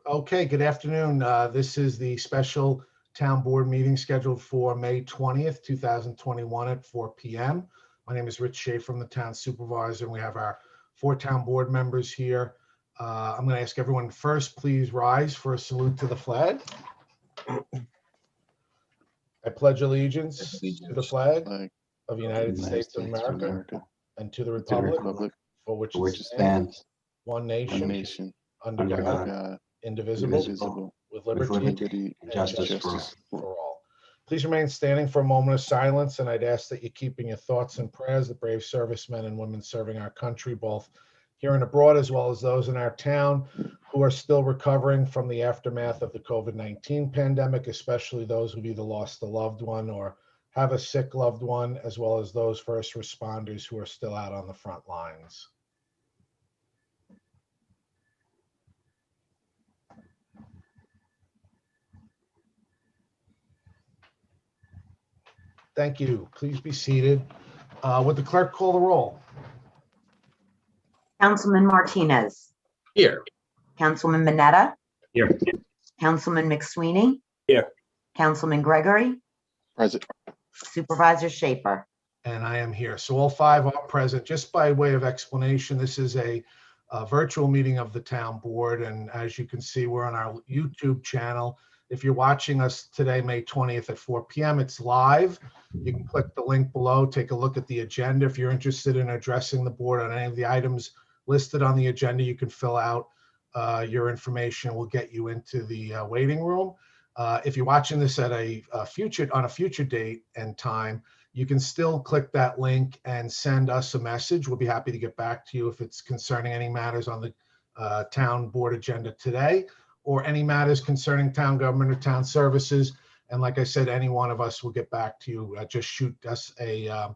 Okay, good afternoon. This is the special town board meeting scheduled for May 20th, 2021 at 4 p.m. My name is Rich Shea from the town supervisor, and we have our 4 town board members here. I'm going to ask everyone first, please rise for a salute to the flag. I pledge allegiance to the flag of the United States of America and to the republic for which it stands, one nation, under God, indivisible, with liberty and justice for all. Please remain standing for a moment of silence, and I'd ask that you keep in your thoughts and prayers the brave servicemen and women serving our country, both here and abroad, as well as those in our town who are still recovering from the aftermath of the COVID-19 pandemic, especially those who've either lost a loved one or have a sick loved one, as well as those first responders who are still out on the front lines. Thank you. Please be seated. Would the clerk call the roll? Councilman Martinez. Here. Councilman Mineta. Here. Councilman McSweeney. Here. Councilman Gregory. Present. Supervisor Schaefer. And I am here. So all 5 are present. Just by way of explanation, this is a virtual meeting of the town board. And as you can see, we're on our YouTube channel. If you're watching us today, May 20th at 4 p.m., it's live. You can click the link below, take a look at the agenda. If you're interested in addressing the board on any of the items listed on the agenda, you can fill out your information. We'll get you into the waiting room. If you're watching this at a future date and time, you can still click that link and send us a message. We'll be happy to get back to you if it's concerning any matters on the town board agenda today, or any matters concerning town government or town services. And like I said, any one of us will get back to you. Just shoot us an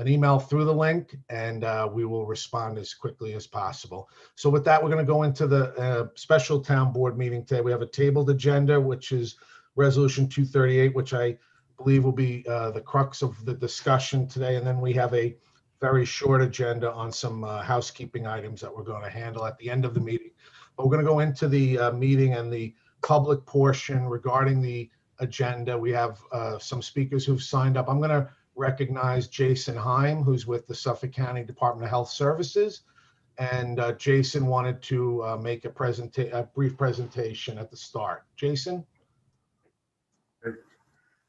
email through the link, and we will respond as quickly as possible. So with that, we're going to go into the special town board meeting today. We have a tabled agenda, which is Resolution 238, which I believe will be the crux of the discussion today. And then we have a very short agenda on some housekeeping items that we're going to handle at the end of the meeting. But we're going to go into the meeting and the public portion regarding the agenda. We have some speakers who've signed up. I'm going to recognize Jason Heim, who's with the Suffolk County Department of Health Services. And Jason wanted to make a brief presentation at the start. Jason?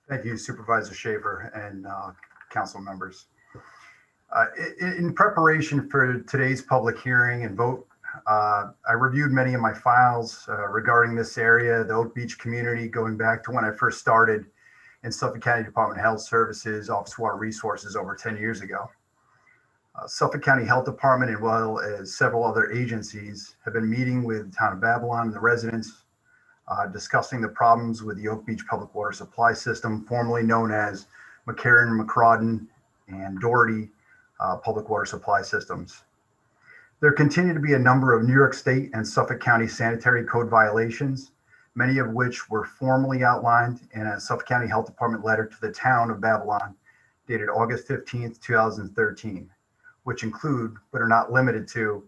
Thank you, Supervisor Schaefer and council members. In preparation for today's public hearing and vote, I reviewed many of my files regarding this area, the Oak Beach community, going back to when I first started in Suffolk County Department of Health Services, Office of Water Resources over 10 years ago. Suffolk County Health Department, as well as several other agencies, have been meeting with the town of Babylon and the residents, discussing the problems with the Oak Beach public water supply system, formerly known as McCarran, McCrawdon, and Doherty public water supply systems. There continue to be a number of New York State and Suffolk County sanitary code violations, many of which were formally outlined in a Suffolk County Health Department letter to the town of Babylon dated August 15th, 2013, which include, but are not limited to,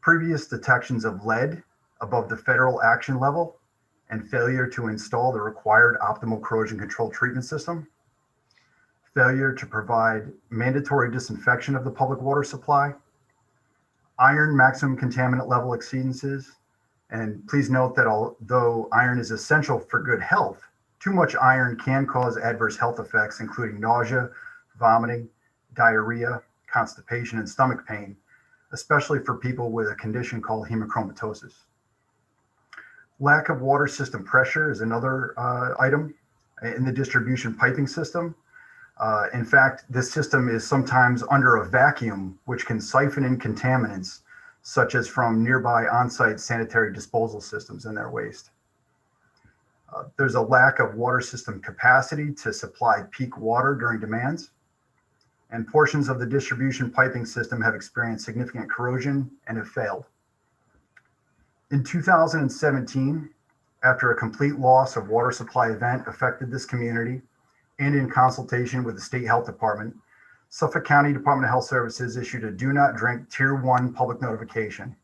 previous detections of lead above the federal action level and failure to install the required optimal corrosion control treatment system, failure to provide mandatory disinfection of the public water supply, iron maximum contaminant level exceedances. And please note that although iron is essential for good health, too much iron can cause adverse health effects, including nausea, vomiting, diarrhea, constipation, and stomach pain, especially for people with a condition called hemochromatosis. Lack of water system pressure is another item in the distribution piping system. In fact, this system is sometimes under a vacuum, which can siphon in contaminants, such as from nearby on-site sanitary disposal systems and their waste. There's a lack of water system capacity to supply peak water during demands, and portions of the distribution piping system have experienced significant corrosion and have failed. In 2017, after a complete loss of water supply event affected this community, and in consultation with the State Health Department, Suffolk County Department of Health Services issued a do not drink Tier 1 public notification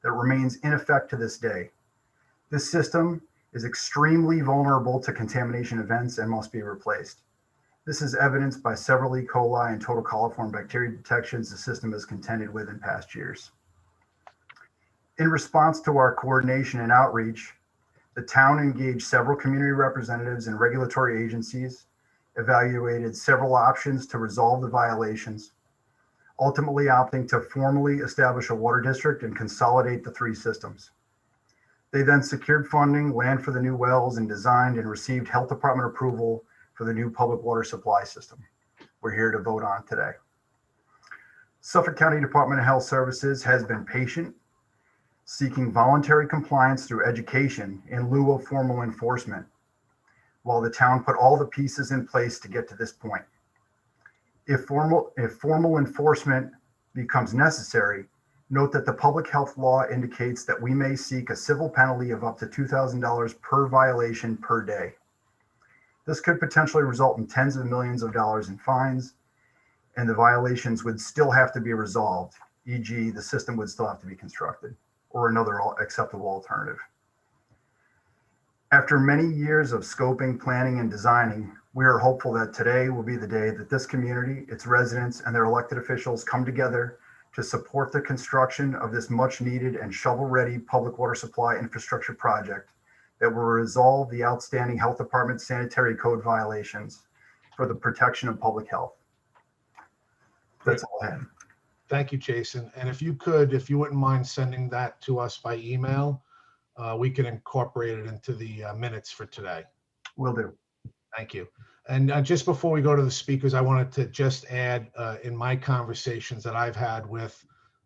that remains in effect to this day. This system is extremely vulnerable to contamination events and must be replaced. This is evidenced by several E. coli and total coliform bacteria detections the system has contended with in past years. In response to our coordination and outreach, the town engaged several community representatives and regulatory agencies, evaluated several options to resolve the violations, ultimately opting to formally establish a water district and consolidate the three systems. They then secured funding, land for the new wells, and designed and received health department approval for the new public water supply system we're here to vote on today. Suffolk County Department of Health Services has been patient, seeking voluntary compliance through education in lieu of formal enforcement, while the town put all the pieces in place to get to this point. If formal enforcement becomes necessary, note that the public health law indicates that we may seek a civil penalty of up to $2,000 per violation per day. This could potentially result in tens of millions of dollars in fines, and the violations would still have to be resolved, e.g. the system would still have to be constructed or another acceptable alternative. After many years of scoping, planning, and designing, we are hopeful that today will be the day that this community, its residents, and their elected officials come together to support the construction of this much needed and shovel-ready public water supply infrastructure project that will resolve the outstanding health department sanitary code violations for the protection of public health. That's all I have. Thank you, Jason. And if you wouldn't mind sending that to us by email, we can incorporate it into the minutes for today. Will do. Thank you. And just before we go to the speakers, I wanted to just add in my conversations that I've had with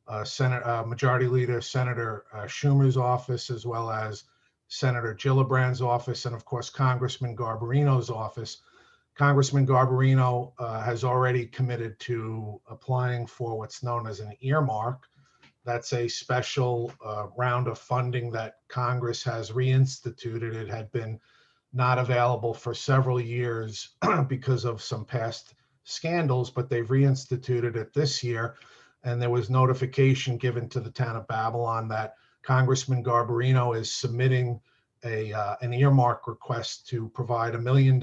Majority Leader Senator Schumer's office, as well as Senator Gillibrand's office, and of course, Congressman Garbarino's office. Congressman Garbarino has already committed to applying for what's known as an earmark. That's a special round of funding that Congress has reinstituted. It had been not available for several years because of some past scandals, but they've reinstituted it this year. And there was notification given to the town of Babylon that Congressman Garbarino is submitting an earmark request to provide $1 million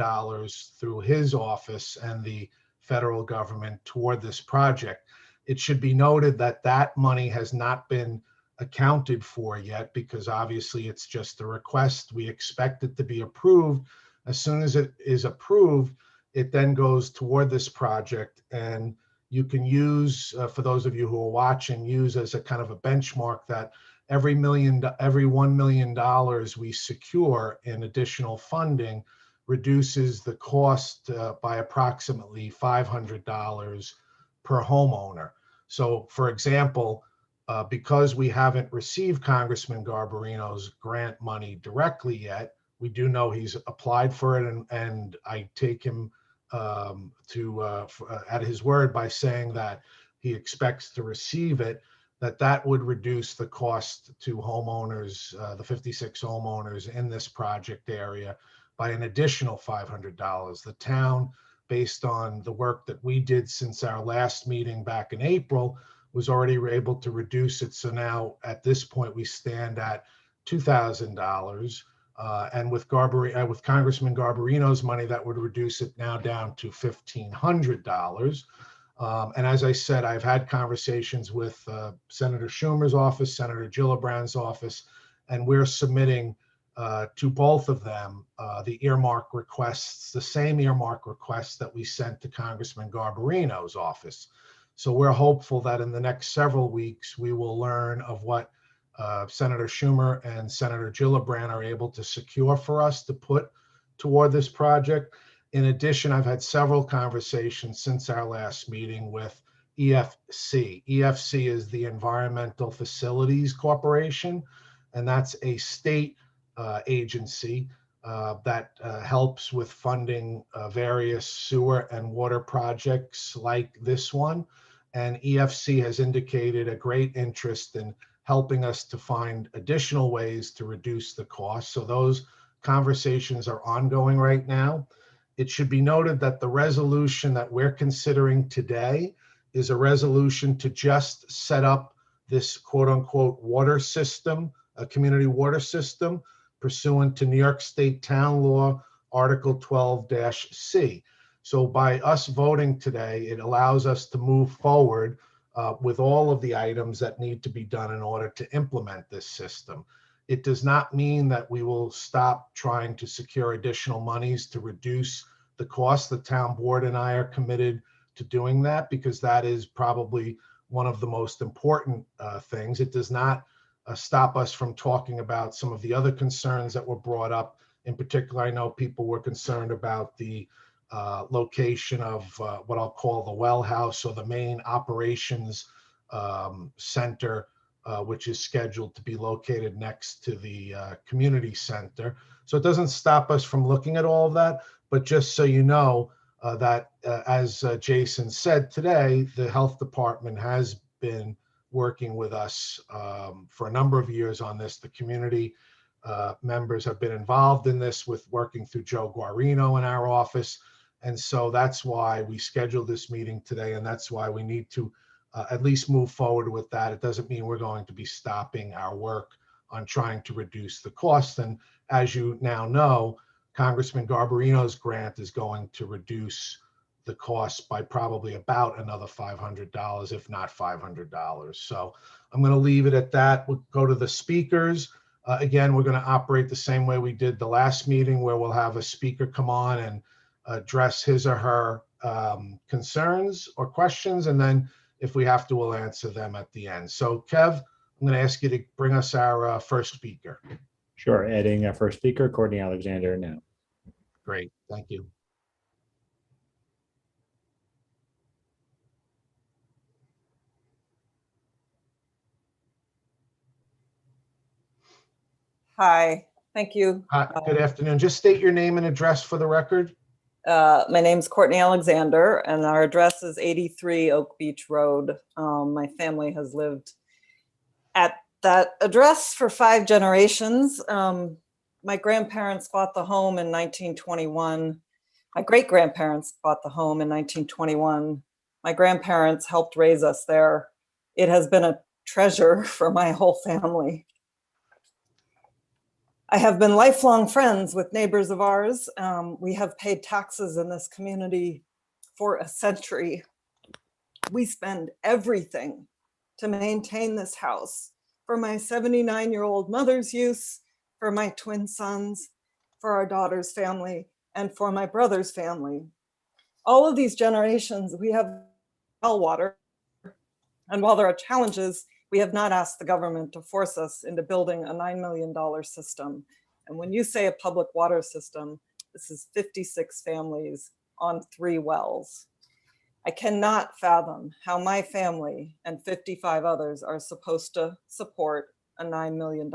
through his office and the federal government toward this project. It should be noted that that money has not been accounted for yet, because obviously it's just a request. We expect it to be approved. As soon as it is approved, it then goes toward this project, and you can use, for those of you who are watching, use as a kind of a benchmark that every $1 million we secure in additional funding reduces the cost by approximately $500 per homeowner. So, for example, because we haven't received Congressman Garbarino's grant money directly yet, we do know he's applied for it, and I take him at his word by saying that he expects to receive it, that would reduce the cost to homeowners, the 56 homeowners in this project area, by an additional $500. The town, based on the work that we did since our last meeting back in April, was already able to reduce it. So now at this point, we stand at $2,000. And with Congressman Garbarino's money, that would reduce it now down to $1,500. And as I said, I've had conversations with Senator Schumer's office, Senator Gillibrand's office, and we're submitting to both of them the earmark requests, the same earmark requests that we sent to Congressman Garbarino's office. So we're hopeful that in the next several weeks, we will learn of what Senator Schumer and Senator Gillibrand are able to secure for us to put toward this project. In addition, I've had several conversations since our last meeting with EFC. EFC is the Environmental Facilities Corporation, and that's a state agency that helps with funding various sewer and water projects like this one. And EFC has indicated a great interest in helping us to find additional ways to reduce the cost. So those conversations are ongoing right now. It should be noted that the resolution that we're considering today is a resolution to just set up this quote unquote water system, a community water system. pursuant to New York State Town Law, Article 12-C. So by us voting today, it allows us to move forward with all of the items that need to be done in order to implement this system. It does not mean that we will stop trying to secure additional monies to reduce the cost. The town board and I are committed to doing that because that is probably one of the most important things. It does not stop us from talking about some of the other concerns that were brought up. In particular, I know people were concerned about the location of what I'll call the well house or the main operations center, which is scheduled to be located next to the community center. So it doesn't stop us from looking at all of that, but just so you know that as Jason said today, the health department has been working with us for a number of years on this. The community members have been involved in this with working through Joe Guarino in our office. And so that's why we scheduled this meeting today. And that's why we need to at least move forward with that. It doesn't mean we're going to be stopping our work on trying to reduce the cost. And as you now know, Congressman Garbarino's grant is going to reduce the cost by probably about another $500, if not $500. So I'm going to leave it at that. We'll go to the speakers. Again, we're going to operate the same way we did the last meeting, where we'll have a speaker come on and address his or her concerns or questions. And then if we have to, we'll answer them at the end. So Kev, I'm going to ask you to bring us our first speaker. Sure. Adding our first speaker, Courtney Alexander now. Great. Thank you. Hi, thank you. Hi, good afternoon. Just state your name and address for the record. My name's Courtney Alexander, and our address is 83 Oak Beach Road. My family has lived at that address for 5 generations. My grandparents bought the home in 1921. My great-grandparents bought the home in 1921. My grandparents helped raise us there. It has been a treasure for my whole family. I have been lifelong friends with neighbors of ours. We have paid taxes in this community for a century. We spend everything to maintain this house for my 79-year-old mother's use, for my twin sons, for our daughter's family, and for my brother's family. All of these generations, we have well water. And while there are challenges, we have not asked the government to force us into building a $9 million system. And when you say a public water system, this is 56 families on 3 wells. I cannot fathom how my family and 55 others are supposed to support a $9 million.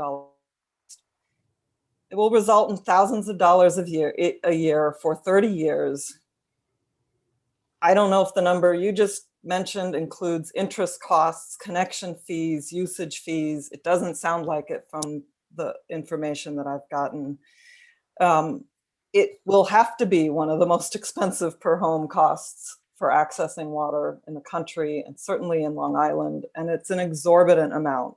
It will result in thousands of dollars a year for 30 years. I don't know if the number you just mentioned includes interest costs, connection fees, usage fees. It doesn't sound like it from the information that I've gotten. It will have to be one of the most expensive per home costs for accessing water in the country, and certainly in Long Island. And it's an exorbitant amount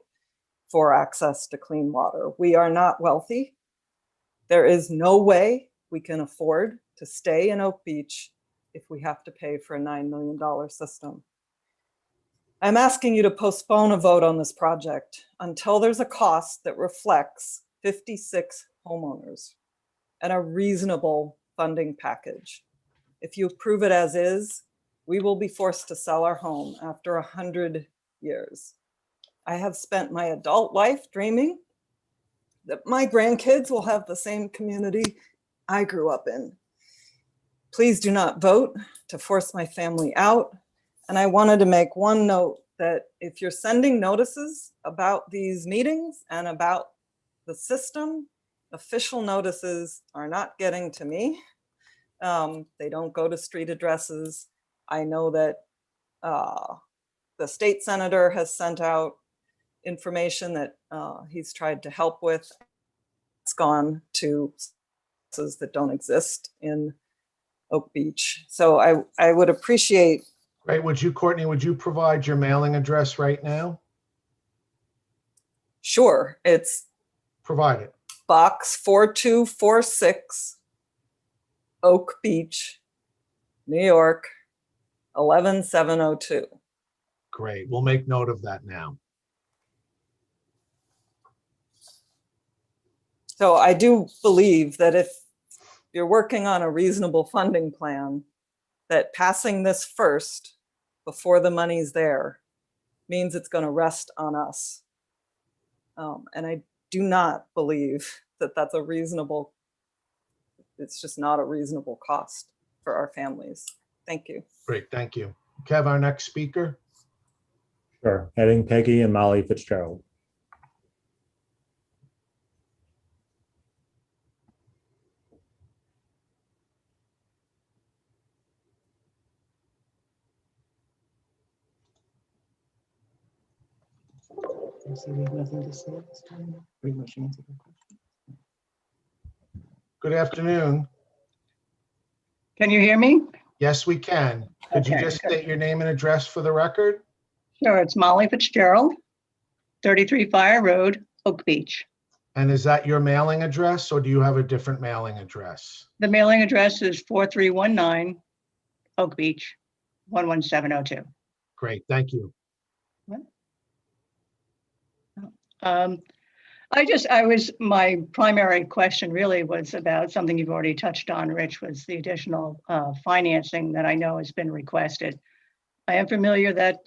for access to clean water. We are not wealthy. There is no way we can afford to stay in Oak Beach if we have to pay for a $9 million system. I'm asking you to postpone a vote on this project until there's a cost that reflects 56 homeowners and a reasonable funding package. If you approve it as is, we will be forced to sell our home after 100 years. I have spent my adult life dreaming that my grandkids will have the same community I grew up in. Please do not vote to force my family out. And I wanted to make one note that if you're sending notices about these meetings and about the system, official notices are not getting to me. They don't go to street addresses. I know that the state senator has sent out information that he's tried to help with. It's gone to places that don't exist in Oak Beach. So I would appreciate. Great. Courtney, would you provide your mailing address right now? Sure. It's Provide it. Box 4246, Oak Beach, New York, 11702. Great. We'll make note of that now. So I do believe that if you're working on a reasonable funding plan, that passing this first before the money's there means it's going to rest on us. And I do not believe that that's a reasonable, it's just not a reasonable cost for our families. Thank you. Great, thank you. Kev, our next speaker. Sure. Adding Peggy and Molly Fitzgerald. Good afternoon. Can you hear me? Yes, we can. Could you Okay, just good. state your name and address for the record? Sure, it's Molly Fitzgerald, 33 Fire Road, Oak Beach. And is that your mailing address or do you have a different mailing address? The mailing address is 4319 Oak Beach, 11702. Great, thank you. My primary question really was about something you've already touched on, Rich, was the additional financing that I know has been requested. I am familiar that,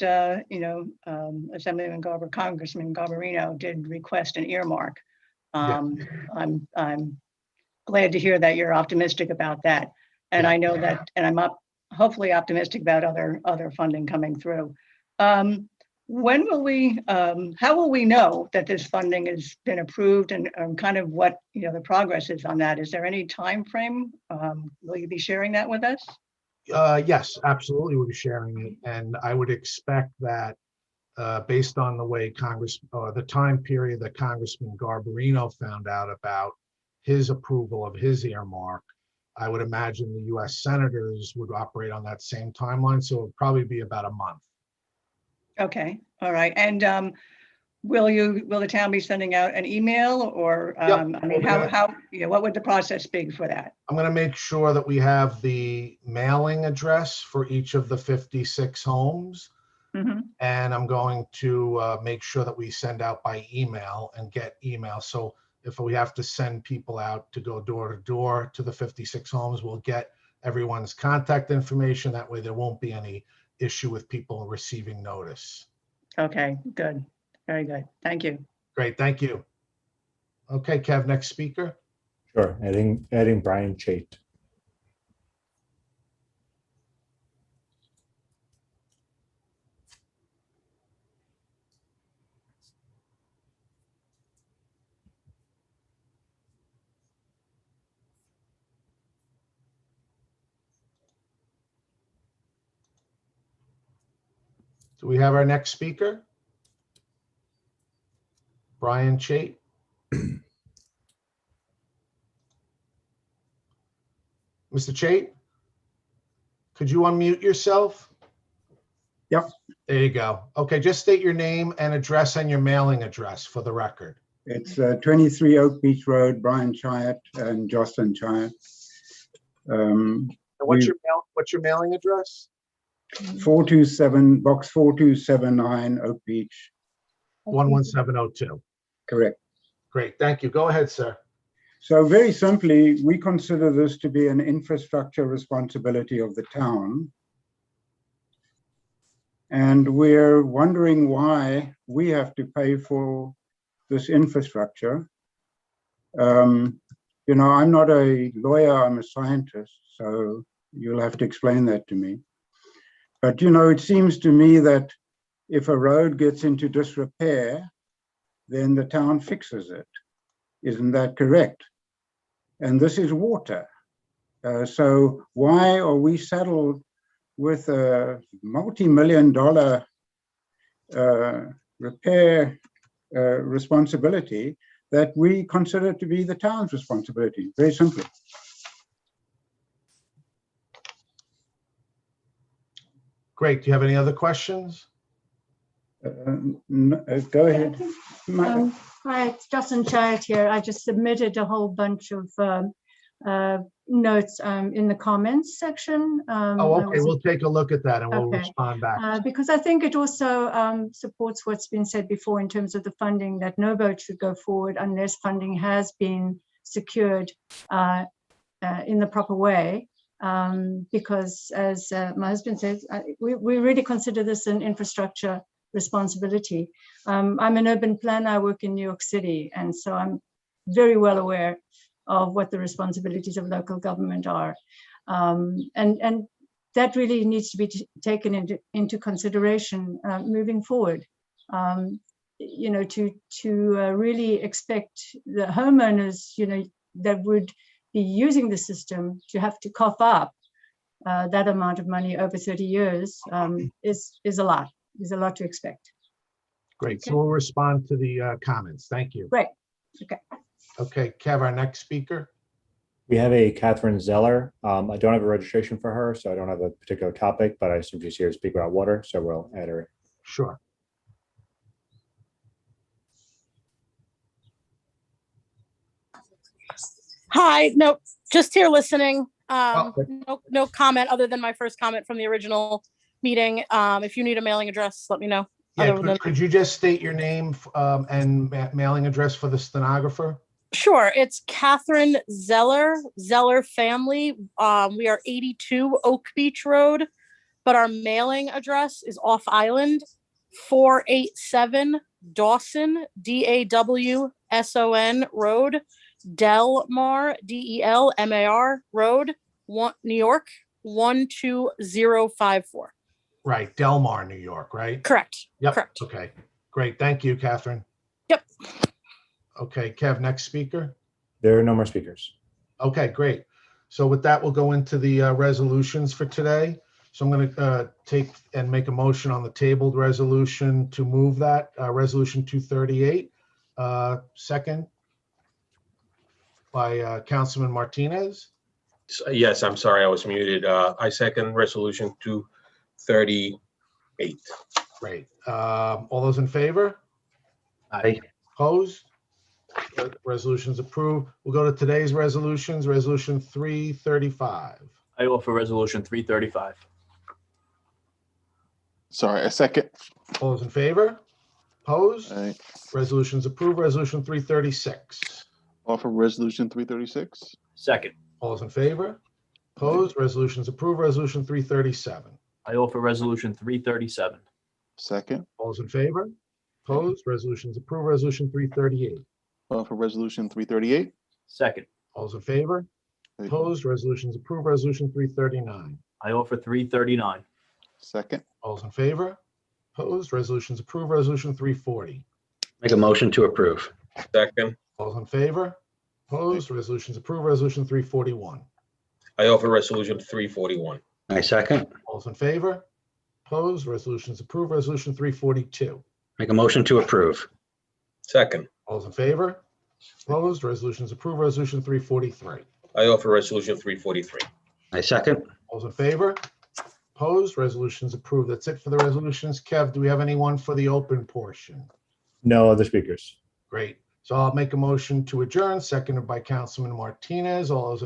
Assemblyman Congressman Garbarino did request an earmark. I'm glad to hear that you're optimistic about that. And Yeah. I know that, and I'm hopefully optimistic about other funding coming through. When will we, how will we know that this funding has been approved and kind of what, the progress is on that? Is there any time frame? Will you be sharing that with us? Yes, absolutely, we'll be sharing it. And I would expect that based on the way the time period that Congressman Garbarino found out about his approval of his earmark, I would imagine the US senators would operate on that same timeline. So it'll probably be about a month. Okay, all right. And will the town be sending out an email or, Yep. I mean, what would the process be for that? I'm going to make sure that we have the mailing address for each of the 56 homes. Mhm. And I'm going to make sure that we send out by email and get email. So if we have to send people out to go door to door to the 56 homes, we'll get everyone's contact information. That way there won't be any issue with people receiving notice. Okay, good. Very good. Thank you. Great, thank you. Okay, Kev, next speaker. Sure. Adding Brian Chait. Do we have our next speaker? Brian Chait. Mr. Chait, could you unmute yourself? Yep. There you go. Okay, just state your name and address and your mailing address for the record. It's 23 Oak Beach Road, Brian Chyatt and Jocelyn Chyatt. And what's your mailing address? 427, box 4279, Oak Beach. 11702. Correct. Great, thank you. Go ahead, sir. So very simply, we consider this to be an infrastructure responsibility of the town. And we're wondering why we have to pay for this infrastructure. I'm not a lawyer, I'm a scientist, so you'll have to explain that to me. But, it seems to me that if a road gets into disrepair, then the town fixes it. Isn't that correct? And this is water. So why are we saddled with a multi-million-dollar repair responsibility that we consider to be the town's responsibility, very simply? Great. Do you have any other questions? Go ahead. Hi, it's Justin Child here. I just submitted a whole bunch of notes in the comments section. Oh, okay, we'll take a look at that and we'll Okay. respond back. Because I think it also supports what's been said before in terms of the funding, that no vote should go forward unless funding has been secured in the proper way. Because as my husband says, we really consider this an infrastructure responsibility. I'm an urban planner, I work in New York City, and so I'm very well aware of what the responsibilities of local government are. And that really needs to be taken into consideration moving forward. You know, to really expect the homeowners, you know, that would be using the system to have to cough up that amount of money over 30 years is a lot. Is a lot to expect. Great, so we'll respond to the comments. Thank you. Great, okay. Okay, Kev, our next speaker. We have a Catherine Zeller. I don't have a registration for her, so I don't have a particular topic, but I assume she's here to speak about water, so we'll add her. Sure. Hi, no, just here listening. Okay. No comment other than my first comment from the original meeting. If you need a mailing address, let me know. Yeah, Other than- could you just state your name and mailing address for the stenographer? Sure, it's Catherine Zeller, Zeller family. We are 82 Oak Beach Road, but our mailing address is off island, 487 Dawson, DAWSON Road, Delmar, DELMAR Road, New York, 12054. Right, Delmar, New York, right? Correct. Yep. Correct. Okay, great. Thank you, Catherine. Yep. Okay, Kev, next speaker. There are no more speakers. Okay, great. So with that, we'll go into the resolutions for today. So I'm going to take and make a motion on the tabled resolution to move that, resolution 238. Second by Councilman Martinez. Yes, I'm sorry, I was muted. I second resolution 238. Great. All those in favor? Aye. Opposed? Resolution's approved. We'll go to today's resolutions. Resolution 335. I offer resolution 335. Sorry, a second. All those in favor? Opposed? I Resolution's approved. Resolution 336. offer resolution 336. Second. All those in favor? Opposed? Resolution's approved. Resolution 337. I offer resolution 337. Second. All those in favor? Opposed? Resolution's approved. Resolution 338. Offer resolution 338. Second. All those in favor? Opposed? Resolution's approved. Resolution 339. I offer 339. Second. All those in favor? Opposed? Resolution's approved. Resolution 340. Make a motion to approve. Second. All those in favor? Opposed? Resolution's approved. Resolution 341. I offer resolution 341. I second. All those in favor? Opposed? Resolution's approved. Resolution 342. Make a motion to approve. Second. All those in favor? Opposed? Resolution's approved. Resolution 343. I offer resolution 343. I second. All those in favor? Opposed? Resolution's approved. That's it for the resolutions. Kev, do we have anyone for the open portion? No other speakers. Great. So I'll make a motion to adjourn, seconded by Councilman Martinez. All those in